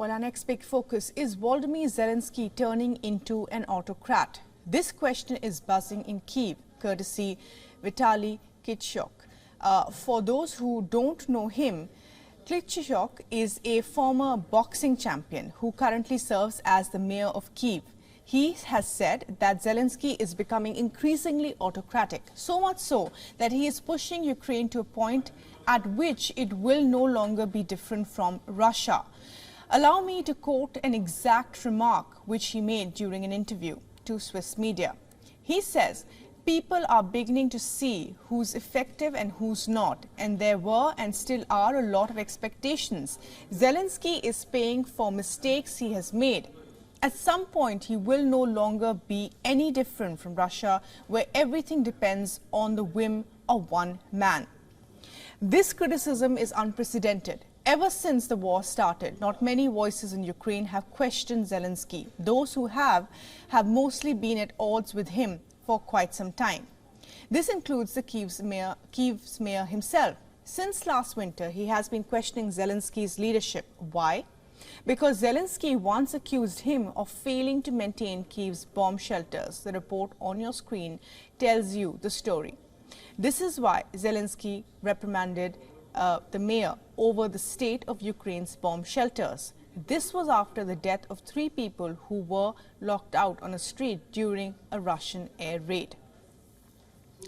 Well, our next big focus is Volodymyr Zelensky turning into an autocrat. This question is buzzing in Kyiv, courtesy Vitali Klitschko. For those who don't know him, Klitschko is a former boxing champion who currently serves as the mayor of Kyiv. He has said that Zelensky is becoming increasingly autocratic, so much so that he is pushing Ukraine to a point at which it will no longer be different from Russia. Allow me to quote an exact remark which he made during an interview to Swiss media. He says, "People are beginning to see who's effective and who's not, and there were and still are a lot of expectations. Zelensky is paying for mistakes he has made. At some point, he will no longer be any different from Russia, where everything depends on the whim of one man." This criticism is unprecedented. Ever since the war started, not many voices in Ukraine have questioned Zelensky. Those who have mostly been at odds with him for quite some time. This includes the Kyiv's mayor himself. Since last winter, he has been questioning Zelensky's leadership. Why? Because Zelensky once accused him of failing to maintain Kyiv's bomb shelters. The report on your screen tells you the story. This is why Zelensky reprimanded the mayor over the state of Ukraine's bomb shelters. This was after the death of 3 people who were locked out on a street during a Russian air raid.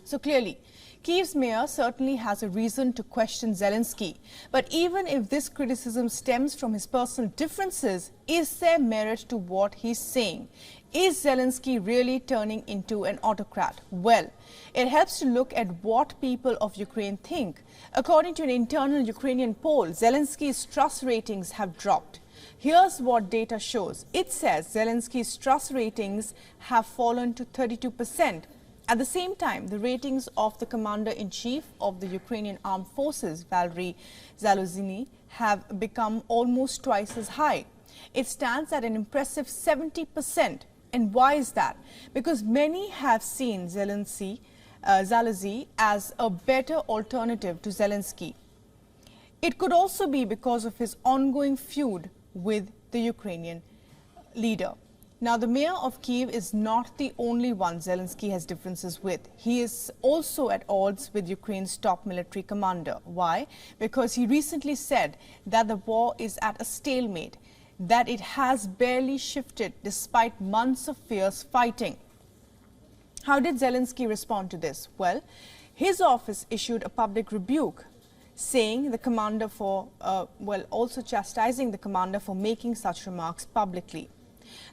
So clearly, Kyiv's mayor certainly has a reason to question Zelensky. But even if this criticism stems from his personal differences, is there merit to what he's saying? Is Zelensky really turning into an autocrat? Well, it helps to look at what people of Ukraine think. According to an internal Ukrainian poll, Zelensky's trust ratings have dropped. Here's what data shows. It says Zelensky's trust ratings have fallen to 32%. At the same time, the ratings of the commander-in-chief of the Ukrainian armed forces, Bhairavi Singh, have become almost twice as high. It stands at an impressive 70%. And why is that? Because many have seen Zelensky as a better alternative to Zelensky. It could also be because of his ongoing feud with the Ukrainian leader. Now, the mayor of Kyiv is not the only one Zelensky has differences with. He is also at odds with Ukraine's top military commander. Why? Because he recently said that the war is at a stalemate, that it has barely shifted despite months of fierce fighting. How did Zelensky respond to this? Well, his office issued a public rebuke, saying the commander also chastising the commander for making such remarks publicly.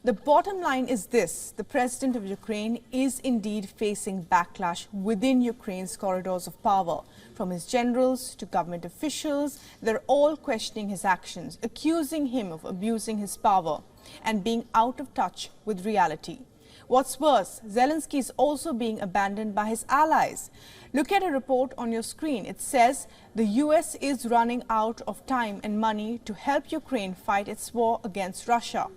The bottom line is this: the president of Ukraine is indeed facing backlash within Ukraine's corridors of power. From his generals to government officials, they're all questioning his actions, accusing him of abusing his power and being out of touch with reality. What's worse, Zelensky is also being abandoned by his allies. Look at a report on your screen. It says the US is running out of time and money to help Ukraine fight its war against Russia.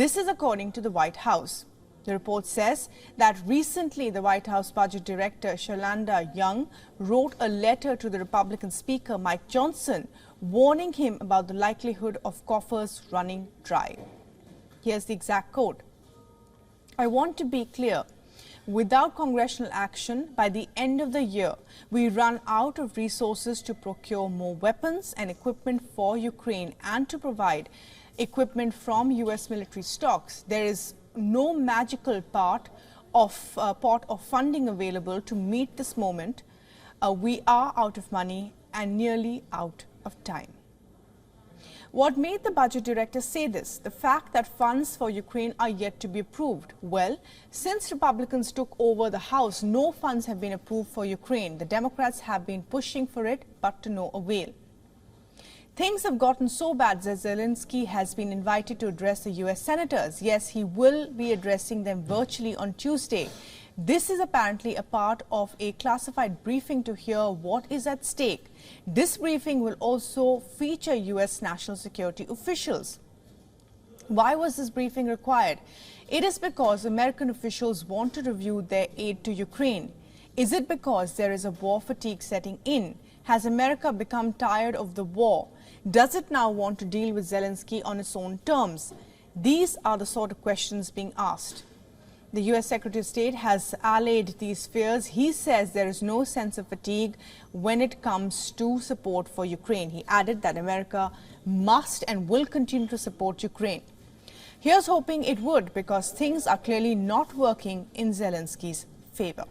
This is according to the White House. The report says that recently the White House Budget Director Shalanda Young wrote a letter to the Republican Speaker Mike Johnson, warning him about the likelihood of coffers running dry. Here's the exact quote. "I want to be clear. Without congressional action, by the end of the year, we run out of resources to procure more weapons and equipment for Ukraine and to provide equipment from US military stocks. There is no magical pot of funding available to meet this moment. We are out of money and nearly out of time." What made the budget director say this? The fact that funds for Ukraine are yet to be approved. Well, since Republicans took over the House, no funds have been approved for Ukraine. The Democrats have been pushing for it, but to no avail. Things have gotten so bad that Zelensky has been invited to address the US senators. Yes, he will be addressing them virtually on Tuesday. This is apparently a part of a classified briefing to hear what is at stake. This briefing will also feature US national security officials. Why was this briefing required? It is because American officials want to review their aid to Ukraine. Is it because there is a war fatigue setting in? Has America become tired of the war? Does it now want to deal with Zelensky on its own terms? These are the sort of questions being asked. The US Secretary of State has allayed these fears. He says there is no sense of fatigue when it comes to support for Ukraine. He added that America must and will continue to support Ukraine. Here's hoping it would, because things are clearly not working in Zelensky's favor.